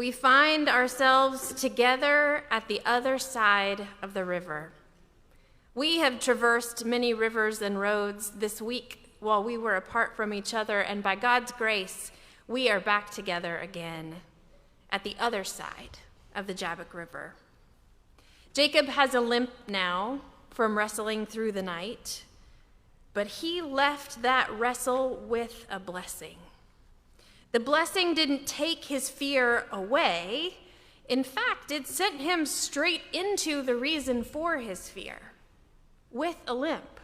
we find ourselves together at the other side of the river. We have traversed many rivers and roads this week while we were apart from each other, and by God's grace, we are back together again at the other side of the Jabbok River. Jacob has a limp now from wrestling through the night, but he left that wrestle with a blessing. The blessing didn't take his fear away. In fact, it sent him straight into the reason for his fear, with a limp.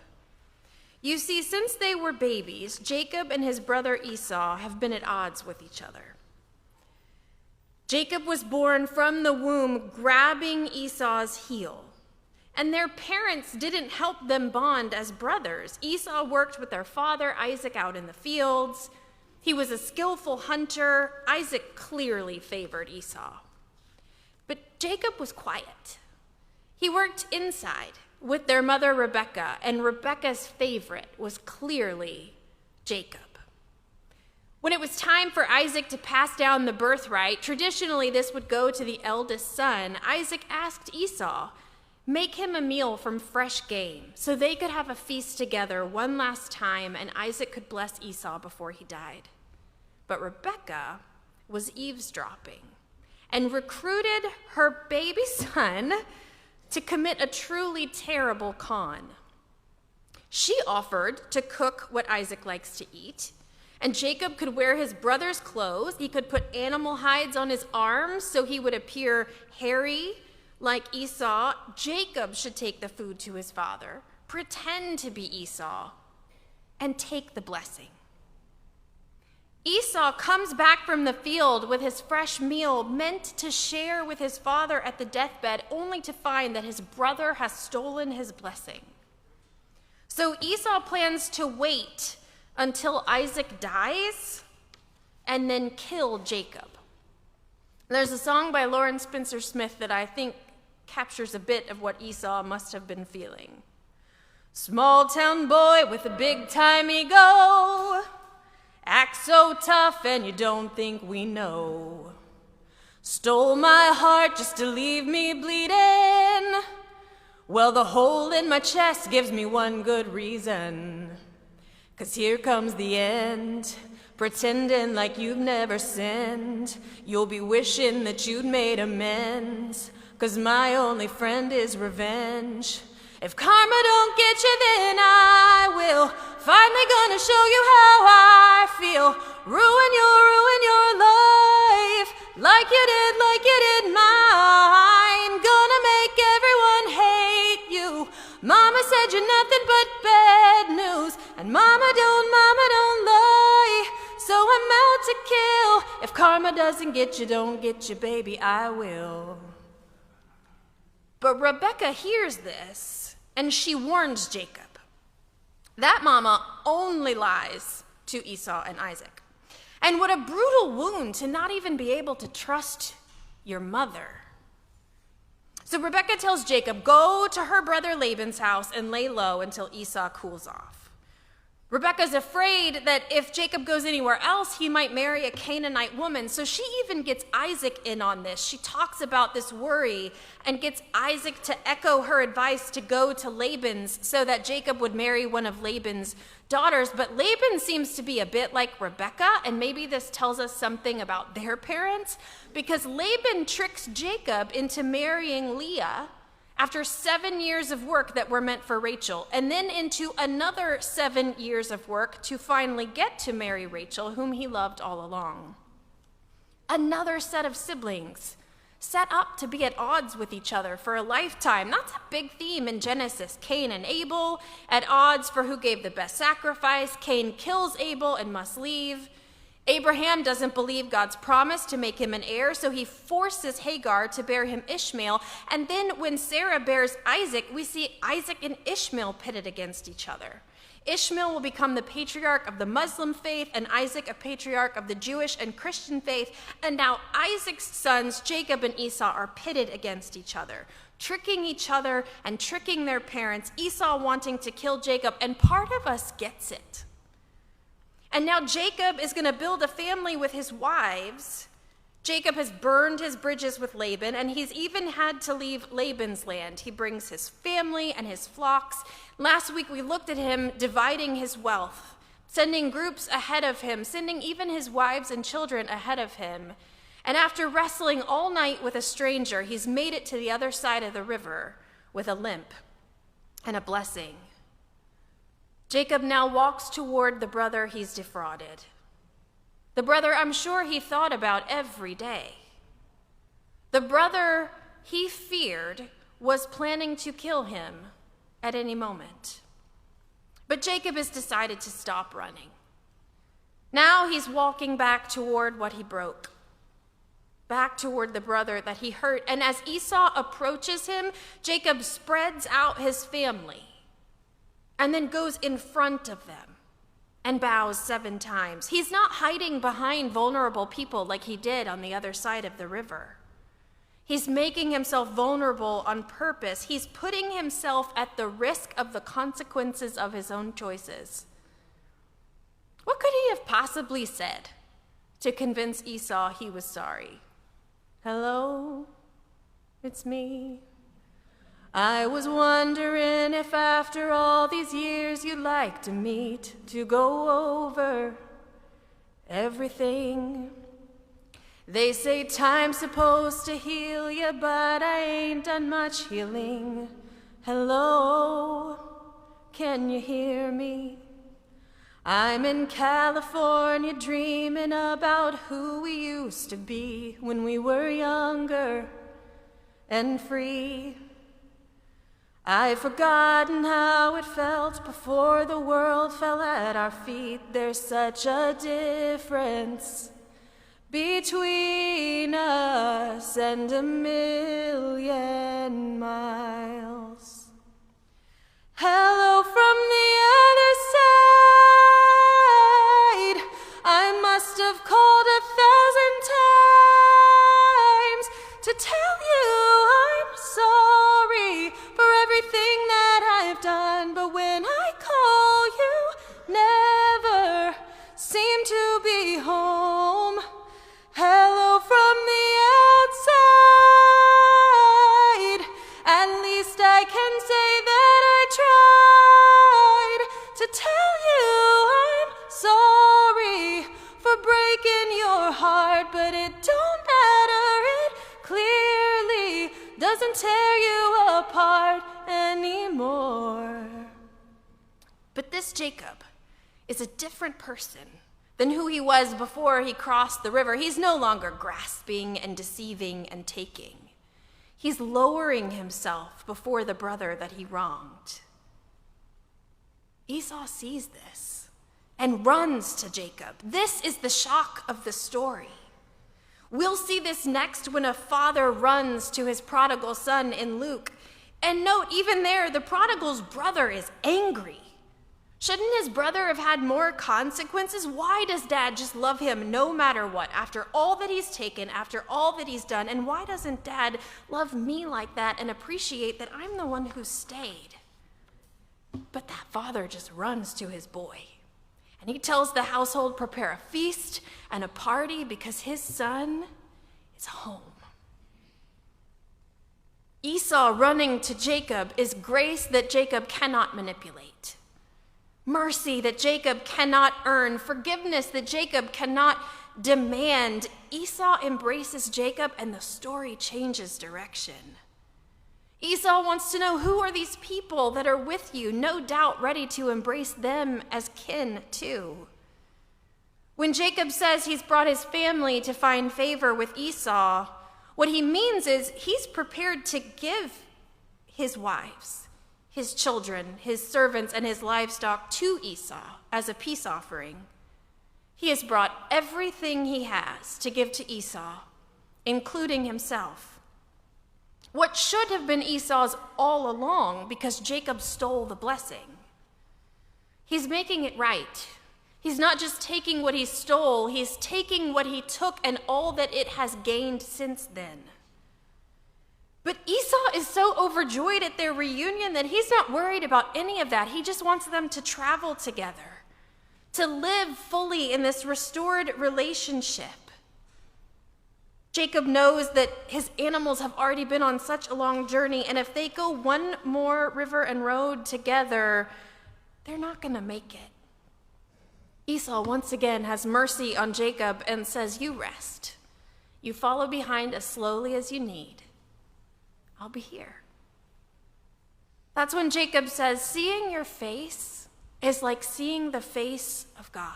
You see, since they were babies, Jacob and his brother Esau have been at odds with each other. Jacob was born from the womb grabbing Esau's heel, and their parents didn't help them bond as brothers. Esau worked with their father Isaac out in the fields. He was a skillful hunter. Isaac clearly favored Esau. But Jacob was quiet. He worked inside with their mother Rebekah, and Rebekah's favorite was clearly Jacob. When it was time for Isaac to pass down the birthright, traditionally this would go to the eldest son. Isaac asked Esau, make him a meal from fresh game so they could have a feast together one last time and Isaac could bless Esau before he died. But Rebekah was eavesdropping and recruited her baby son to commit a truly terrible con. She offered to cook what Isaac likes to eat, and Jacob could wear his brother's clothes. He could put animal hides on his arms so he would appear hairy like Esau. Jacob should take the food to his father, pretend to be Esau, and take the blessing. Esau comes back from the field with his fresh meal meant to share with his father at the deathbed, only to find that his brother has stolen his blessing. So Esau plans to wait until Isaac dies and then kill Jacob. There's a song by Lauren Spencer Smith that I think captures a bit of what Esau must have been feeling. Small town boy with a big time ego, act so tough and you don't think we know. Stole my heart just to leave me bleeding. Well, the hole in my chest gives me one good reason. 'Cause here comes the end, pretending like you've never sinned. You'll be wishing that you'd made amends. 'Cause my only friend is revenge. If karma don't get you, then I will. Finally gonna show you how I feel. Ruin your life like you did mine. Gonna make everyone hate you. Mama said you're nothing but bad news. And mama don't lie. So I'm out to kill. If karma doesn't get you, don't get you, baby, I will. But Rebekah hears this, and she warns Jacob. That mama only lies to Esau and Isaac. And what a brutal wound to not even be able to trust your mother. So Rebekah tells Jacob, go to her brother Laban's house and lay low until Esau cools off. Rebekah's afraid that if Jacob goes anywhere else, he might marry a Canaanite woman. So she even gets Isaac in on this. She talks about this worry and gets Isaac to echo her advice to go to Laban's so that Jacob would marry one of Laban's daughters. But Laban seems to be a bit like Rebekah, and maybe this tells us something about their parents, because Laban tricks Jacob into marrying Leah after 7 years of work that were meant for Rachel, and then into another 7 years of work to finally get to marry Rachel, whom he loved all along. Another set of siblings set up to be at odds with each other for a lifetime. That's a big theme in Genesis. Cain and Abel at odds for who gave the best sacrifice. Cain kills Abel and must leave. Abraham doesn't believe God's promise to make him an heir, so he forces Hagar to bear him Ishmael. And then when Sarah bears Isaac, we see Isaac and Ishmael pitted against each other. Ishmael will become the patriarch of the Muslim faith, and Isaac a patriarch of the Jewish and Christian faith. And now Isaac's sons, Jacob and Esau, are pitted against each other, tricking each other and tricking their parents, Esau wanting to kill Jacob, and part of us gets it. And now Jacob is going to build a family with his wives Jacob has burned his bridges with Laban, and he's even had to leave Laban's land. He brings his family and his flocks. Last week we looked at him dividing his wealth, sending groups ahead of him, sending even his wives and children ahead of him. And after wrestling all night with a stranger, he's made it to the other side of the river with a limp and a blessing. Jacob now walks toward the brother he's defrauded. The brother I'm sure he thought about every day. The brother he feared was planning to kill him at any moment. But Jacob has decided to stop running. Now he's walking back toward what he broke, back toward the brother that he hurt. And as Esau approaches him, Jacob spreads out his family and then goes in front of them and bows 7 times. He's not hiding behind vulnerable people like he did on the other side of the river. He's making himself vulnerable on purpose. He's putting himself at the risk of the consequences of his own choices. What could he have possibly said to convince Esau he was sorry? Hello, it's me. I was wondering if after all these years you'd like to meet to go over everything. They say time's supposed to heal you, but I ain't done much healing. Hello, can you hear me? I'm in California dreaming about who we used to be when we were younger and free. I've forgotten how it felt before the world fell at our feet. There's such a difference between us and a million miles. Hello from the other side. I must have called 1,000 times to tell you I'm sorry for everything that I've done, but when I call you, never seem to be home. Hello from the outside. At least I can say that I tried to tell you I'm sorry for breaking your heart, but it don't matter. It clearly doesn't tear you apart anymore. But this Jacob is a different person than who he was before he crossed the river. He's no longer grasping and deceiving and taking. He's lowering himself before the brother that he wronged. Esau sees this and runs to Jacob. This is the shock of the story. We'll see this next when a father runs to his prodigal son in Luke. And note, even there, the prodigal's brother is angry. Shouldn't his brother have had more consequences? Why does dad just love him no matter what, after all that he's taken, after all that he's done? And why doesn't dad love me like that and appreciate that I'm the one who stayed? But that father just runs to his boy. And he tells the household, prepare a feast and a party because his son is home. Esau running to Jacob is grace that Jacob cannot manipulate. Mercy that Jacob cannot earn, forgiveness that Jacob cannot demand. Esau embraces Jacob and the story changes direction. Esau wants to know, who are these people that are with you? No doubt ready to embrace them as kin too. When Jacob says he's brought his family to find favor with Esau, what he means is he's prepared to give his wives, his children, his servants, and his livestock to Esau as a peace offering. He has brought everything he has to give to Esau, including himself. What should have been Esau's all along, because Jacob stole the blessing. He's making it right. He's not just taking what he stole, he's taking what he took and all that it has gained since then. But Esau is so overjoyed at their reunion that he's not worried about any of that. He just wants them to travel together, to live fully in this restored relationship. Jacob knows that his animals have already been on such a long journey, and if they go one more river and road together, they're not going to make it. Esau once again has mercy on Jacob and says, "You rest. You follow behind as slowly as you need. I'll be here." That's when Jacob says, "Seeing your face is like seeing the face of God."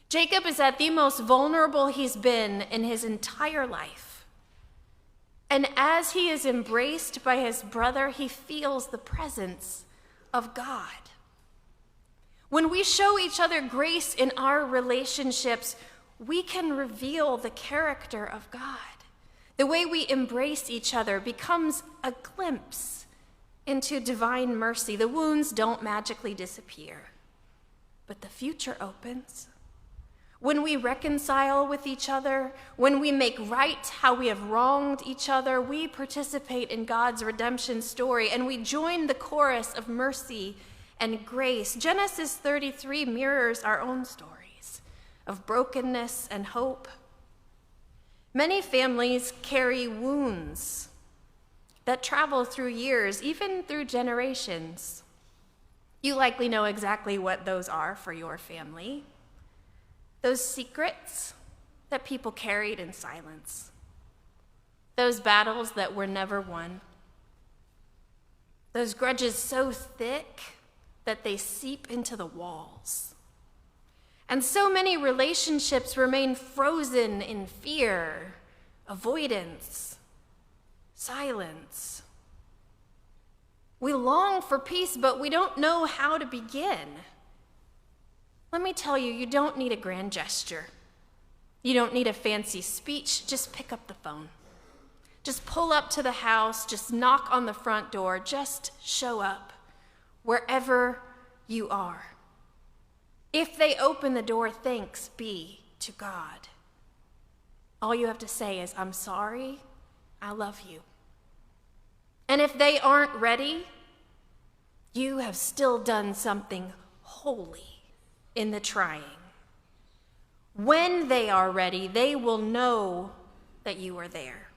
Jacob is at the most vulnerable he's been in his entire life. And as he is embraced by his brother, he feels the presence of God. When we show each other grace in our relationships, we can reveal the character of God. The way we embrace each other becomes a glimpse into divine mercy. The wounds don't magically disappear, but the future opens. When we reconcile with each other, when we make right how we have wronged each other, we participate in God's redemption story, and we join the chorus of mercy and grace. Genesis 33 mirrors our own stories of brokenness and hope. Many families carry wounds that travel through years, even through generations. You likely know exactly what those are for your family. Those secrets that people carried in silence. Those battles that were never won. Those grudges so thick that they seep into the walls. And so many relationships remain frozen in fear, avoidance, silence. We long for peace, but we don't know how to begin. Let me tell you, you don't need a grand gesture. You don't need a fancy speech. Just pick up the phone. Just pull up to the house. Just knock on the front door. Just show up wherever you are. If they open the door, thanks be to God. All you have to say is, "I'm sorry, I love you." And if they aren't ready, you have still done something holy in the trying. When they are ready, they will know that you are there.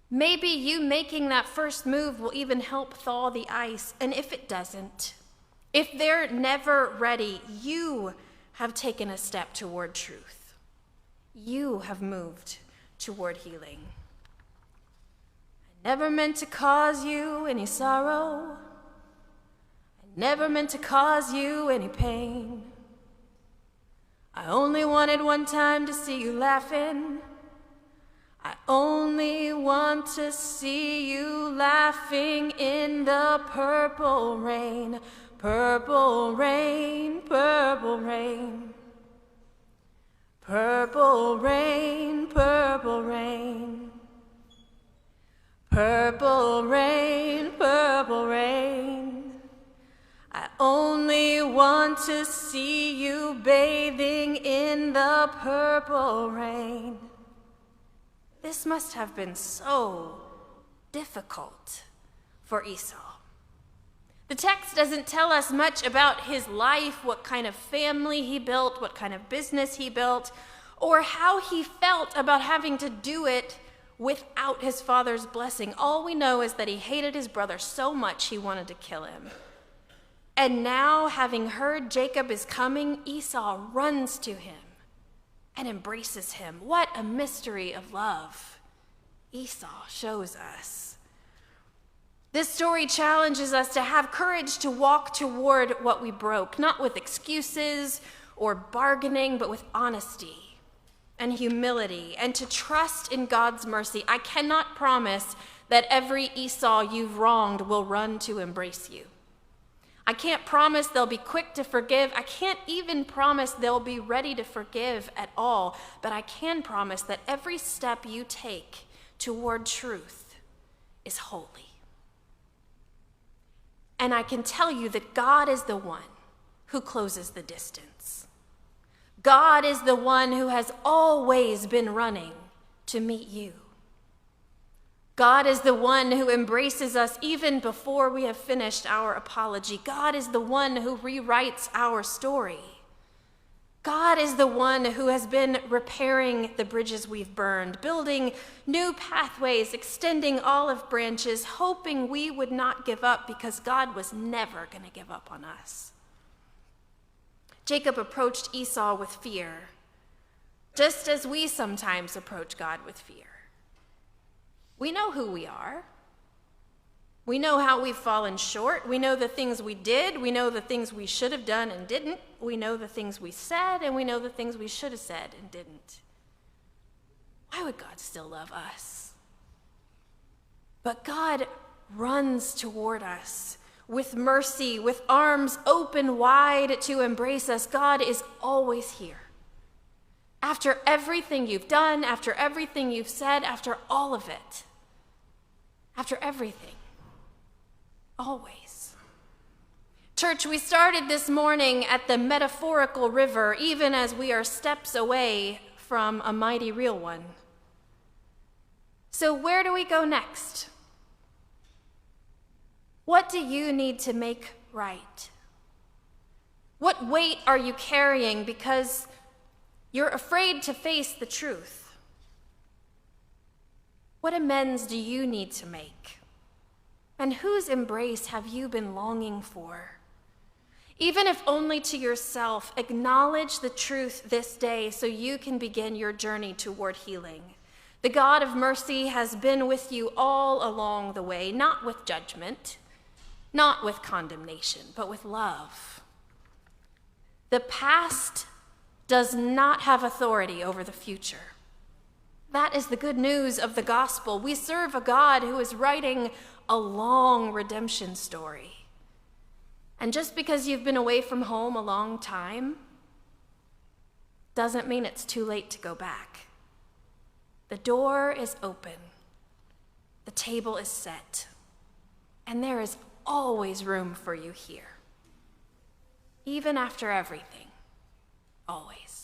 Maybe you making that first move will even help thaw the ice. And if it doesn't, if they're never ready, you have taken a step toward truth. You have moved toward healing. I never meant to cause you any sorrow. I never meant to cause you any pain. I only wanted one time to see you laughing. I only want to see you laughing in the purple rain. Purple rain, purple rain. Purple rain, purple rain. Purple rain, purple rain. I only want to see you bathing in the purple rain. This must have been so difficult for Esau. The text doesn't tell us much about his life, what kind of family he built, what kind of business he built, or how he felt about having to do it without his father's blessing. All we know is that he hated his brother so much he wanted to kill him. And now, having heard Jacob is coming, Esau runs to him and embraces him. What a mystery of love Esau shows us. This story challenges us to have courage to walk toward what we broke, not with excuses or bargaining, but with honesty and humility, and to trust in God's mercy. I cannot promise that every Esau you've wronged will run to embrace you. I can't promise they'll be quick to forgive. I can't even promise they'll be ready to forgive at all. But I can promise that every step you take toward truth is holy. And I can tell you that God is the one who closes the distance. God is the one who has always been running to meet you. God is the one who embraces us even before we have finished our apology. God is the one who rewrites our story. God is the one who has been repairing the bridges we've burned, building new pathways, extending olive branches, hoping we would not give up because God was never going to give up on us. Jacob approached Esau with fear, just as we sometimes approach God with fear. We know who we are. We know how we've fallen short. We know the things we did. We know the things we should have done and didn't. We know the things we said, and we know the things we should have said and didn't. Why would God still love us? But God runs toward us with mercy, with arms open wide to embrace us. God is always here. After everything you've done, after everything you've said, after all of it, after everything. Always. Church, we started this morning at the metaphorical river, even as we are steps away from a mighty real one. So where do we go next? What do you need to make right? What weight are you carrying because you're afraid to face the truth? What amends do you need to make? And whose embrace have you been longing for? Even if only to yourself, acknowledge the truth this day so you can begin your journey toward healing. The God of mercy has been with you all along the way, not with judgment, not with condemnation, but with love. The past does not have authority over the future. That is the good news of the gospel. We serve a God who is writing a long redemption story. And just because you've been away from home a long time doesn't mean it's too late to go back. The door is open. The table is set. And there is always room for you here. Even after everything. Always.